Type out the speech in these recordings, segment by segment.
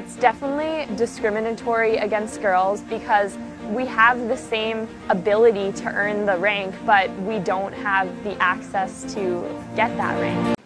It's definitely discriminatory against girls because we have the same ability to earn the rank, but we don't have the access to get that rank.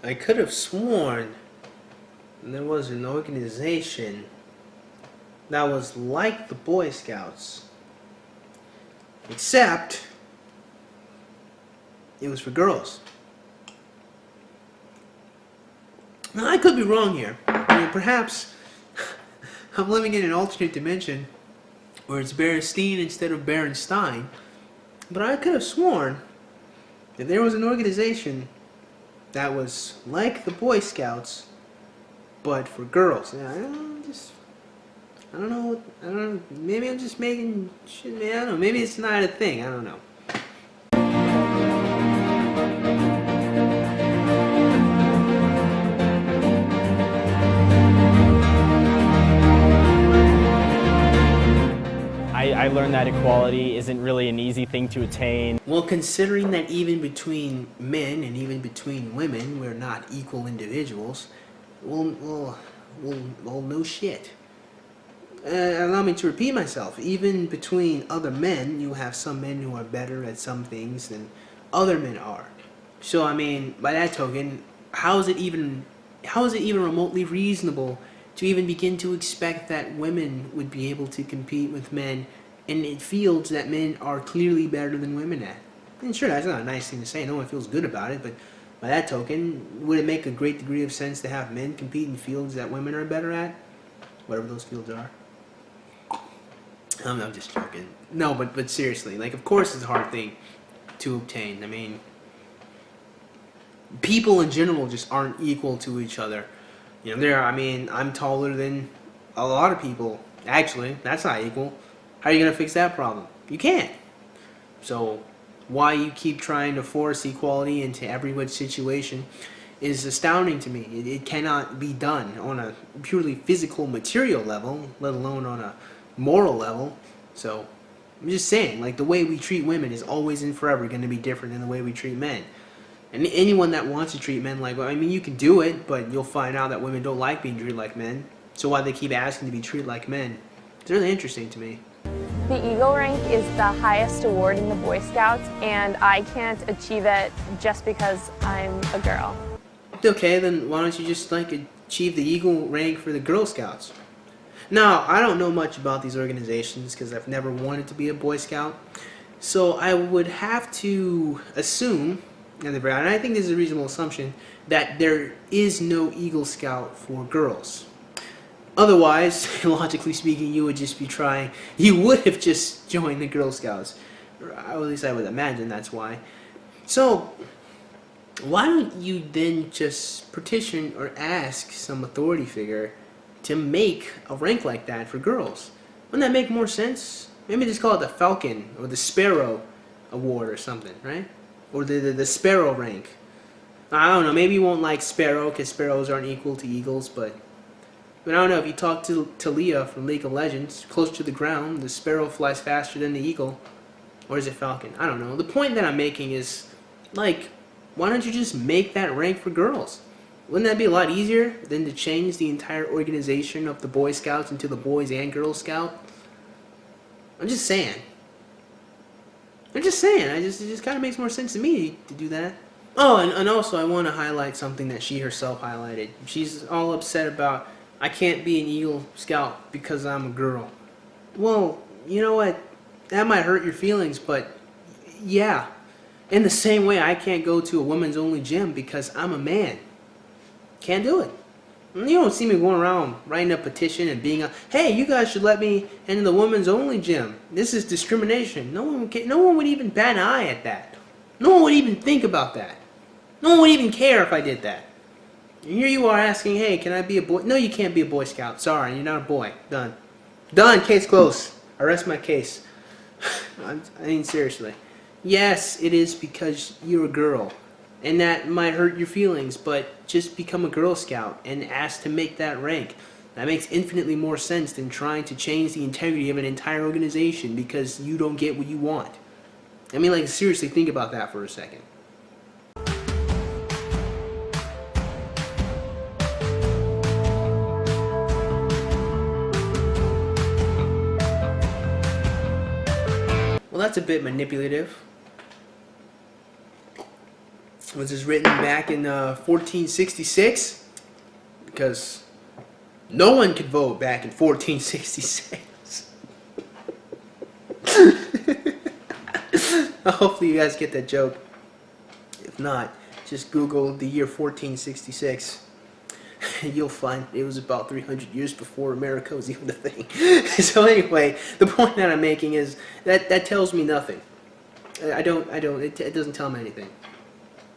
I could have sworn there was an organization that was like the Boy Scouts, except it was for girls. Now, I could be wrong here. I mean, perhaps I'm living in an alternate dimension where it's Berenstein instead of Berenstein, but I could have sworn that there was an organization that was like the Boy Scouts, but for girls. Yeah, I don't know, maybe I'm just making shit, man, I don't know, maybe it's not a thing, I don't know. I learned that equality isn't really an easy thing to attain. Well, considering that even between men and even between women, we're not equal individuals, well, no shit. Allow me to repeat myself. Even between other men, you have some men who are better at some things than other men are. So, I mean, by that token, how is it even remotely reasonable to even begin to expect that women would be able to compete with men in fields that men are clearly better than women at? And sure, that's not a nice thing to say. No one feels good about it, but by that token, would it make a great degree of sense to have men compete in fields that women are better at? Whatever those fields are. I'm just joking. No, but seriously, like, of course it's a hard thing to obtain. I mean, people in general just aren't equal to each other. You know, I'm taller than a lot of people. Actually, that's not equal. How are you going to fix that problem? You can't. So, why you keep trying to force equality into every which situation is astounding to me. It cannot be done on a purely physical, material level, let alone on a moral level. So, I'm just saying, like, the way we treat women is always and forever going to be different than the way we treat men. And anyone that wants to treat men like, well, I mean, you can do it, but you'll find out that women don't like being treated like men. So why they keep asking to be treated like men? It's really interesting to me. The Eagle rank is the highest award in the Boy Scouts, and I can't achieve it just because I'm a girl. Okay, then why don't you just, like, achieve the Eagle rank for the Girl Scouts? Now, I don't know much about these organizations because I've never wanted to be a Boy Scout. So I would have to assume, and I think this is a reasonable assumption, that there is no Eagle Scout for girls. Otherwise, logically speaking, you would have just joined the Girl Scouts. Or at least I would imagine that's why. So, why don't you then just petition or ask some authority figure to make a rank like that for girls? Wouldn't that make more sense? Maybe just call it the Falcon or the Sparrow Award or something, right? Or the Sparrow rank. I don't know, maybe you won't like Sparrow because Sparrows aren't equal to Eagles, but I don't know, if you talk to Talia from League of Legends, close to the ground, the Sparrow flies faster than the Eagle. Or is it Falcon? I don't know. The point that I'm making is, like, why don't you just make that rank for girls? Wouldn't that be a lot easier than to change the entire organization of the Boy Scouts into the Boys and Girls Scout? I'm just saying. It just kind of makes more sense to me to do that. Oh, and also I want to highlight something that she herself highlighted. She's all upset about, I can't be an Eagle Scout because I'm a girl. Well, you know what? That might hurt your feelings, but yeah. In the same way, I can't go to a women's only gym because I'm a man. Can't do it. You don't see me going around writing a petition and being hey, you guys should let me into the women's only gym. This is discrimination. No one would even bat an eye at that. No one would even think about that. No one would even care if I did that. And here you are asking, hey, can I be a boy? No, you can't be a Boy Scout. Sorry, you're not a boy. Done. Done. Case closed. I rest my case. I mean, seriously. Yes, it is because you're a girl. And that might hurt your feelings, but just become a Girl Scout and ask to make that rank. That makes infinitely more sense than trying to change the integrity of an entire organization because you don't get what you want. I mean, like, seriously, think about that for a second. Well, that's a bit manipulative. Was this written back in 1466? Because no one could vote back in 1466. Hopefully you guys get that joke. If not, just Google the year 1466. You'll find it was about 300 years before America was even a thing. So anyway, the point that I'm making is that tells me nothing. It doesn't tell me anything.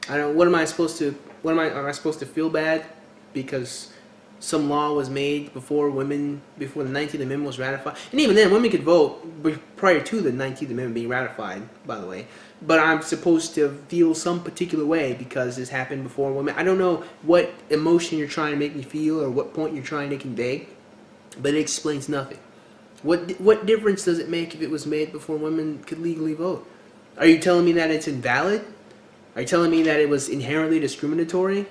What am I supposed to feel bad because some law was made before the 19th Amendment was ratified? And even then, women could vote prior to the 19th Amendment being ratified, by the way. But I'm supposed to feel some particular way because this happened before women. I don't know what emotion you're trying to make me feel or what point you're trying to convey, but it explains nothing. What difference does it make if it was made before women could legally vote? Are you telling me that it's invalid? Are you telling me that it was inherently discriminatory?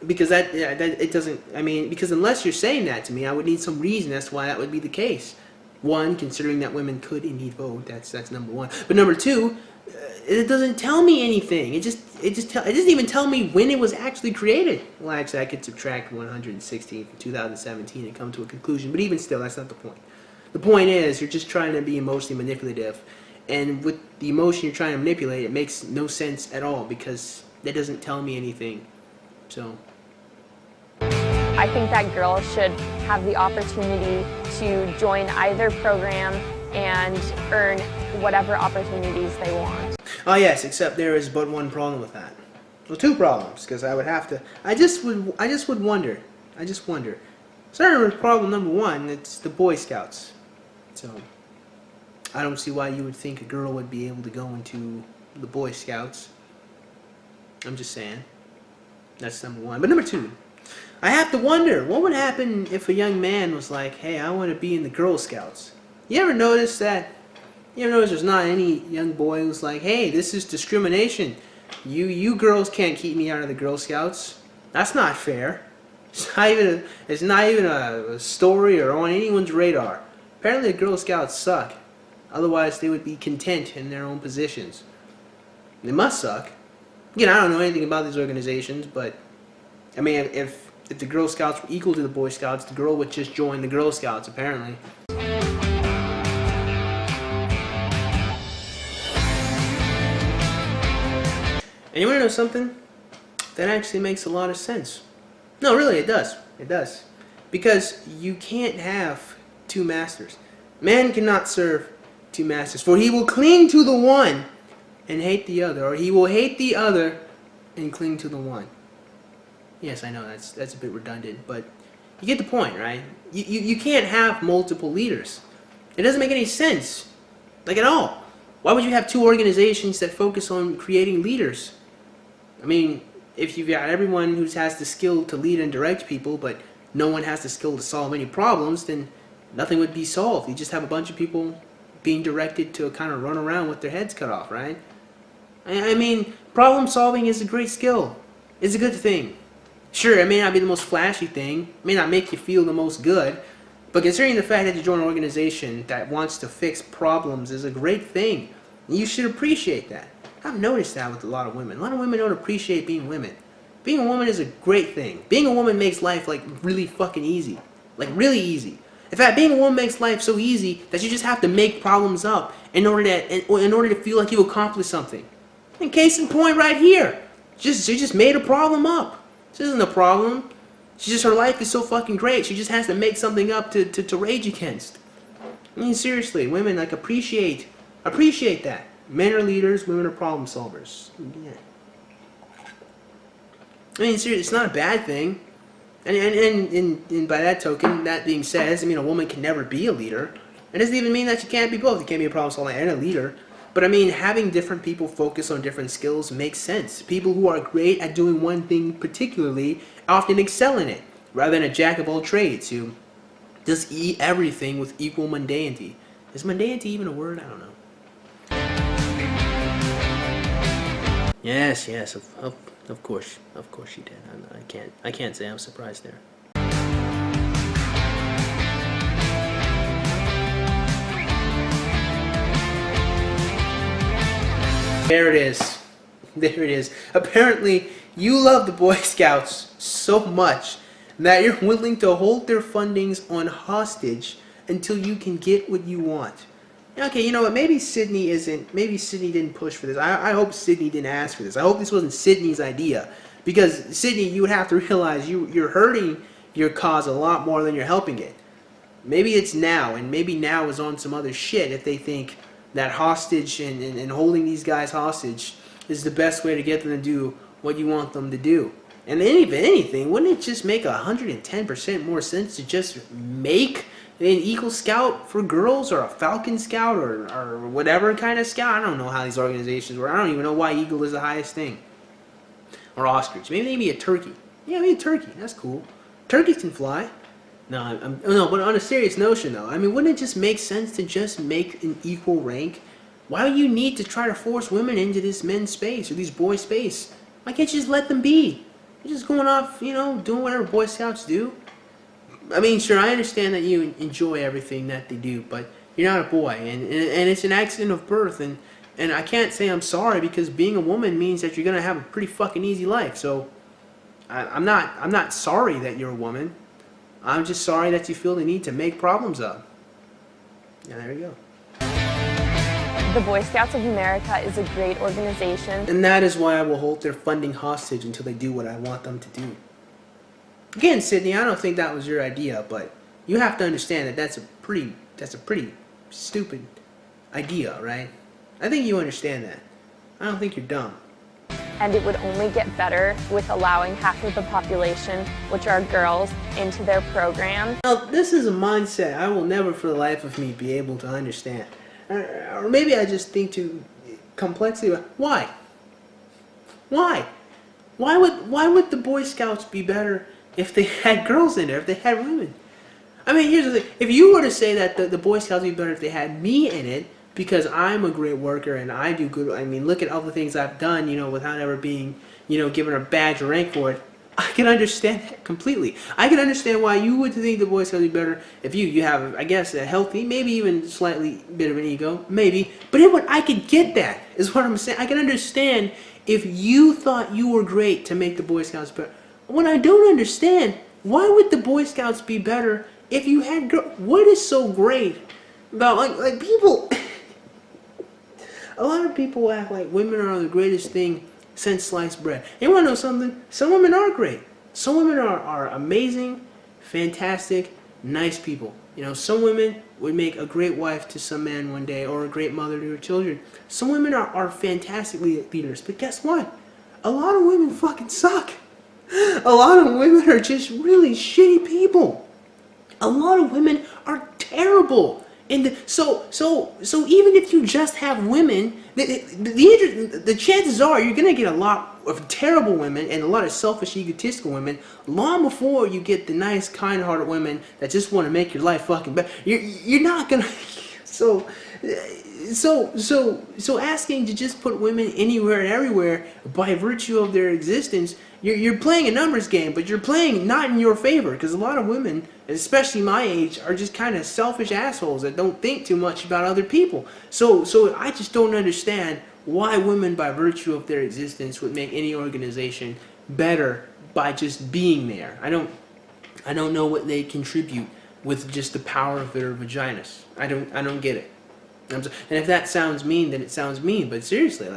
Because it doesn't. I mean, because unless you're saying that to me, I would need some reason as to why that would be the case. One, considering that women could indeed vote. That's number one. But number two, it doesn't tell me anything. It doesn't even tell me when it was actually created. Well, actually, I could subtract 116 from 2017 and come to a conclusion. But even still, that's not the point. The point is, you're just trying to be emotionally manipulative. And with the emotion you're trying to manipulate, it makes no sense at all because that doesn't tell me anything. So I think that girls should have the opportunity to join either program and earn whatever opportunities they want. Oh yes, except there is but one problem with that. Well, two problems, because I would have to. I just would wonder. Starting with problem number one, it's the Boy Scouts. So I don't see why you would think a girl would be able to go into the Boy Scouts. I'm just saying. That's number one. But number two, I have to wonder, what would happen if a young man was like, hey, I want to be in the Girl Scouts? You ever notice that? You ever notice there's not any young boy who's like, hey, this is discrimination. You girls can't keep me out of the Girl Scouts. That's not fair. It's not even a story or on anyone's radar. Apparently the Girl Scouts suck. Otherwise they would be content in their own positions. They must suck. Again, I don't know anything about these organizations, but I mean, if the Girl Scouts were equal to the Boy Scouts, the girl would just join the Girl Scouts, apparently. And you want to know something? That actually makes a lot of sense. No, really, it does. It does. Because you can't have two masters. Man cannot serve two masters, for he will cling to the one and hate the other, or he will hate the other and cling to the one. Yes, I know that's a bit redundant, but you get the point, right? You can't have multiple leaders. It doesn't make any sense, like at all. Why would you have two organizations that focus on creating leaders? I mean, if you've got everyone who has the skill to lead and direct people, but no one has the skill to solve any problems, then nothing would be solved. You just have a bunch of people being directed to kind of run around with their heads cut off, right? I mean, problem solving is a great skill. It's a good thing. Sure, it may not be the most flashy thing, it may not make you feel the most good, but considering the fact that you join an organization that wants to fix problems is a great thing. You should appreciate that. I've noticed that with a lot of women. A lot of women don't appreciate being women. Being a woman is a great thing. Being a woman makes life like really fucking easy. Like really easy. In fact, being a woman makes life so easy that you just have to make problems up in order to feel like you accomplished something. And case in point right here. She just made a problem up. This isn't a problem. Her life is so fucking great. She just has to make something up to rage against. I mean, seriously, women like appreciate that. Men are leaders, women are problem solvers. Yeah. I mean, seriously, it's not a bad thing. And by that token, that being said, it doesn't mean a woman can never be a leader. It doesn't even mean that you can't be both. You can't be a problem solver and a leader. But I mean, having different people focus on different skills makes sense. People who are great at doing one thing particularly often excel in it, rather than a jack of all trades who just eat everything with equal mundanity. Is mundanity even a word? I don't know. Yes, of course she did. I can't say I'm surprised there. There it is. There it is. Apparently, you love the Boy Scouts so much that you're willing to hold their fundings on hostage until you can get what you want. Okay, you know what? Maybe Sydney didn't push for this. I hope Sydney didn't ask for this. I hope this wasn't Sydney's idea. Because, Sydney, you would have to realize you're hurting your cause a lot more than you're helping it. Maybe it's now, and maybe now is on some other shit if they think that hostage and holding these guys hostage is the best way to get them to do what you want them to do. And if anything, wouldn't it just make 110% more sense to just make an Eagle Scout for girls, or a Falcon Scout, or whatever kind of scout? I don't know how these organizations work. I don't even know why Eagle is the highest thing. Or ostrich. Maybe a turkey. Yeah, maybe a turkey. That's cool. Turkeys can fly. No, but on a serious notion though, I mean, wouldn't it just make sense to just make an equal rank? Why do you need to try to force women into this men's space or these boys' space? Why can't you just let them be? You're just going off, doing whatever Boy Scouts do. I mean, sure, I understand that you enjoy everything that they do, but you're not a boy, and it's an accident of birth, and I can't say I'm sorry, because being a woman means that you're gonna have a pretty fucking easy life. So I'm not sorry that you're a woman. I'm just sorry that you feel the need to make problems up. Yeah, there you go. The Boy Scouts of America is a great organization. And that is why I will hold their funding hostage until they do what I want them to do. Again, Sydney, I don't think that was your idea, but you have to understand that that's a pretty stupid idea, right? I think you understand that. I don't think you're dumb. And it would only get better with allowing half of the population, which are girls, into their program. Now, this is a mindset I will never for the life of me be able to understand. Or maybe I just think too complexly. Why? Why? Why would the Boy Scouts be better if they had girls in there, if they had women? I mean, here's the thing. If you were to say that the Boy Scouts would be better if they had me in it, because I'm a great worker and I do good, I mean, look at all the things I've done, without ever being, given a badge or rank for it, I can understand that completely. I can understand why you would think the Boy Scouts would be better if you have, I guess, a healthy, maybe even slightly bit of an ego, maybe. But I could get that, is what I'm saying. I can understand if you thought you were great to make the Boy Scouts better. What I don't understand, why would the Boy Scouts be better if you had girls? What is so great about, like people... A lot of people act like women are the greatest thing since sliced bread. You want to know something? Some women are great. Some women are amazing, fantastic, nice people. Some women would make a great wife to some man one day, or a great mother to her children. Some women are fantastic leaders. But guess what? A lot of women fucking suck. A lot of women are just really shitty people. A lot of women are terrible. And so even if you just have women, the chances are you're gonna get a lot of terrible women and a lot of selfish, egotistical women long before you get the nice, kind-hearted women that just want to make your life fucking better. You're not gonna. So asking to just put women anywhere and everywhere by virtue of their existence, you're playing a numbers game, but you're playing not in your favor, because a lot of women, especially my age, are just kind of selfish assholes that don't think too much about other people. So I just don't understand why women, by virtue of their existence, would make any organization better by just being there. I don't know what they contribute with just the power of their vaginas. I don't get it. And if that sounds mean, then it sounds mean. But seriously,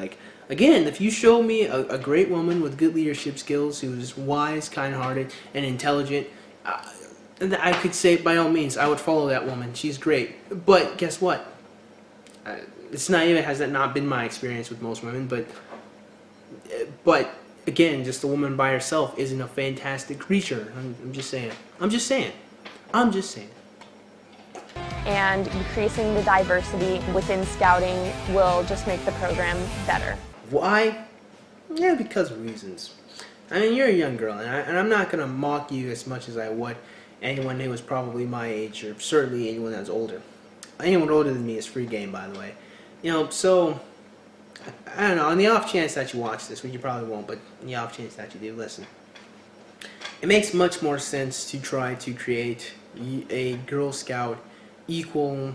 again, if you show me a great woman with good leadership skills, who is wise, kind-hearted, and intelligent, I could say, by all means, I would follow that woman. She's great. But guess what? It's not even, has that not been my experience with most women, but again, just a woman by herself isn't a fantastic creature. I'm just saying. And increasing the diversity within scouting will just make the program better. Why? Yeah, because of reasons. I mean, you're a young girl, and I'm not going to mock you as much as I would anyone who was probably my age, or certainly anyone that's older. Anyone older than me is free game, by the way. So, I don't know, on the off chance that you watch this, which you probably won't, but on the off chance that you do listen, it makes much more sense to try to create a Girl Scout equal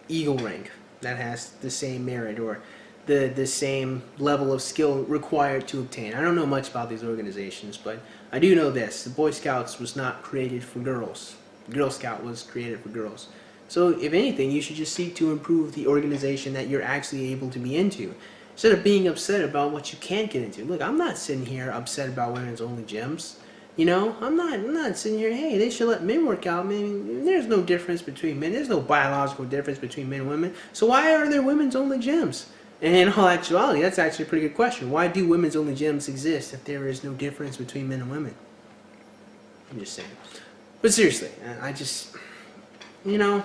Eagle rank that has the same merit, or the same level of skill required to obtain. I don't know much about these organizations, but I do know this: the Boy Scouts was not created for girls. The Girl Scout was created for girls. So if anything, you should just seek to improve the organization that you're actually able to be into, instead of being upset about what you can't get into. Look, I'm not sitting here upset about women's only gyms. You know, I'm not sitting here, hey, they should let men work out. Man, there's no difference between men. There's no biological difference between men and women. So why are there women's only gyms? And in all actuality, that's actually a pretty good question. Why do women's only gyms exist if there is no difference between men and women? I'm just saying. But seriously, I just, you know,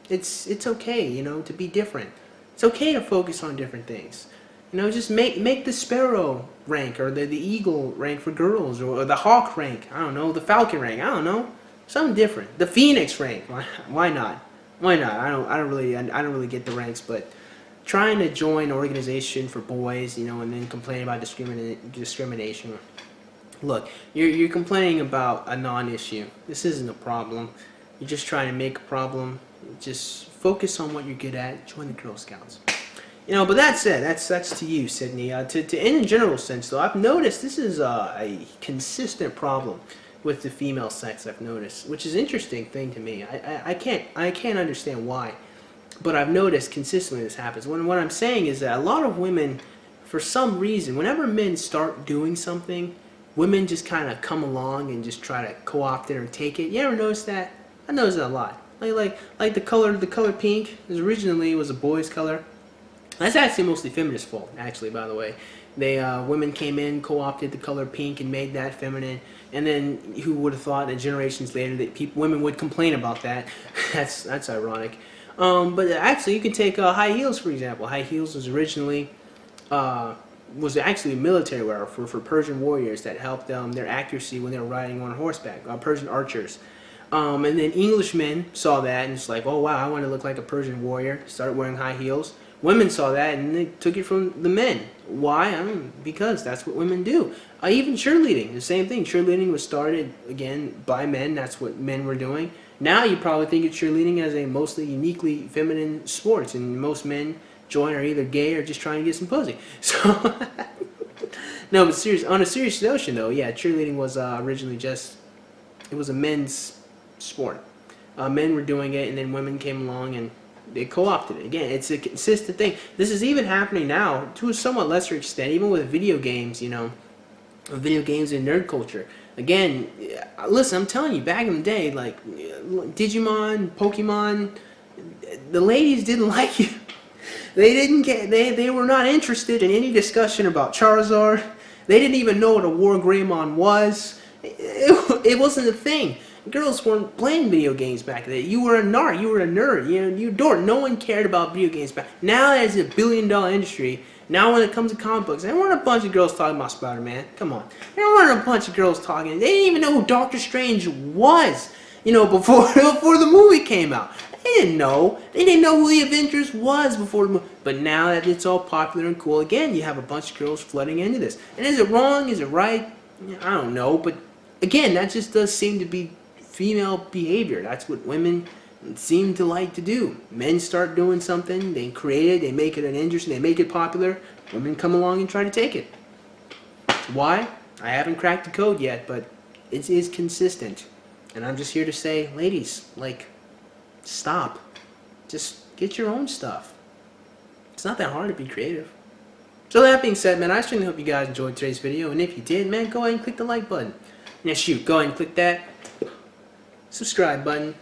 it's okay, you know, to be different. It's okay to focus on different things. You know, just make the sparrow rank, or the eagle rank for girls, or the hawk rank. I don't know, the falcon rank. I don't know, something different. The phoenix rank. Why not? Why not? I don't really get the ranks, but trying to join an organization for boys, you know, and then complaining about discrimination. Look, you're complaining about a non-issue. This isn't a problem. You're just trying to make a problem. Just focus on what you're good at. Join the Girl Scouts. You know, but that said, that's to you, Sydney. In a general sense, though, I've noticed this is a consistent problem with the female sex. I've noticed, which is an interesting thing to me. I can't understand why, but I've noticed consistently this happens. What I'm saying is that a lot of women, for some reason, whenever men start doing something, women just kind of come along and just try to co-opt it or take it. You ever notice that? I notice that a lot. Like the color pink originally was a boy's color. That's actually mostly feminist fault, actually, by the way. Women came in, co-opted the color pink and made that feminine, and then who would have thought that generations later that women would complain about that? That's ironic. But actually, you can take high heels, for example. High heels was originally was actually military wear for Persian warriors that helped their accuracy when they were riding on horseback, Persian archers. And then Englishmen saw that and it's like, oh wow, I want to look like a Persian warrior. Started wearing high heels. Women saw that and they took it from the men. Why? Because that's what women do. Even cheerleading, the same thing. Cheerleading was started, again, by men. That's what men were doing. Now you probably think of cheerleading as a mostly uniquely feminine sport, and most men join are either gay or just trying to get some pussy. So, no, but on a serious notion though, yeah, cheerleading was originally it was a men's sport. Men were doing it, and then women came along and they co-opted it. Again, it's a consistent thing. This is even happening now to a somewhat lesser extent, even with video games, you know, video games and nerd culture. Again, listen, I'm telling you, back in the day, like Digimon, Pokemon, the ladies didn't like you. They didn't get. They were not interested in any discussion about Charizard. They didn't even know what a War Greymon was. It wasn't a thing. Girls weren't playing video games back then. You were a narc. You were a nerd. You dork. No one cared about video games back. Now that it's $1 billion industry. Now when it comes to comic books, there weren't a bunch of girls talking about Spider-Man. Come on. There weren't a bunch of girls talking. They didn't even know who Doctor Strange was, you know, before the movie came out. They didn't know. They didn't know who the Avengers was before the movie. But now that it's all popular and cool, again, you have a bunch of girls flooding into this. And is it wrong? Is it right? I don't know. But again, that just does seem to be female behavior. That's what women seem to like to do. Men start doing something, they create it, they make it an industry, they make it popular. Women come along and try to take it. Why? I haven't cracked the code yet, but it is consistent. And I'm just here to say, ladies, like, stop. Just get your own stuff. It's not that hard to be creative. So that being said, man, I certainly hope you guys enjoyed today's video. And if you did, man, go ahead and click the like button. Now shoot, go ahead and click that subscribe button.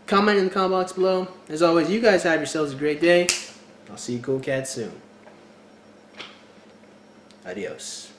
Comment in the comment box below. As always, you guys have yourselves a great day. I'll see you cool cats soon. Adios.